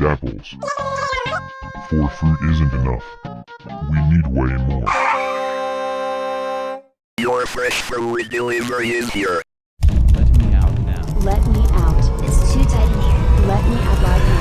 and apples. 4 fruit isn't enough. We need way more. Your fresh fruit delivery is here. Let me out now. Let me out. It's too tight in here. Let me out right now.